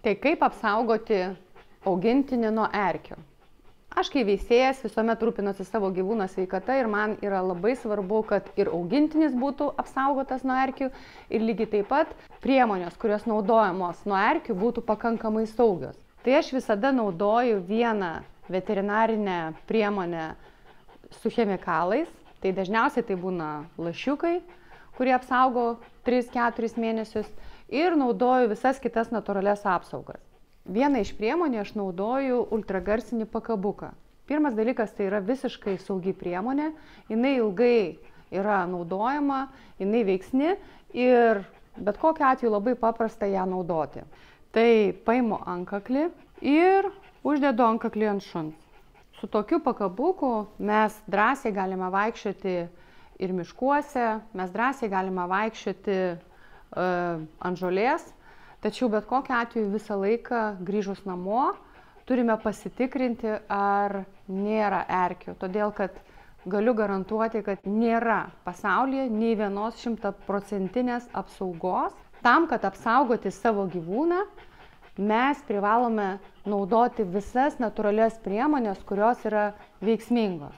Tai kaip apsaugoti augintinį nuo erkių? Aš kaip veisėjas visuomet rūpinuosi savo gyvūno sveikata ir man yra labai svarbu, kad ir augintinis būtų apsaugotas nuo erkių ir lygiai taip pat priemonės, kurios naudojamos nuo erkių, būtų pakankamai saugios. Tai aš visada naudoju vieną veterinarinę priemonę su chemikalais. Tai dažniausiai tai būna lašiukai, kurie apsaugo 3-4 mėnesius ir naudoju visas kitas natūralias apsaugas. Vieną iš priemonių aš naudoju ultragarsinį pakabuką. Pirmas dalykas, tai yra visiškai saugi priemonė, jinai ilgai yra naudojama, jinai veiksni ir bet kokiu atveju labai paprasta ją naudoti. Tai paimu antkaklį ir uždedu antkaklį ant šuns. Su tokiu pakabuku mes drąsiai galime vaikščioti ir miškuose, mes drąsiai galime vaikščioti ant žolės. Tačiau bet kokiu atveju visą laiką grįžus namo turime pasitikrinti, ar nėra erkių. Todėl, kad galiu garantuoti, kad nėra pasaulyje nei vienos 100% apsaugos. Tam, kad apsaugoti savo gyvūną, mes privalome naudoti visas natūralias priemonės, kurios yra veiksmingos.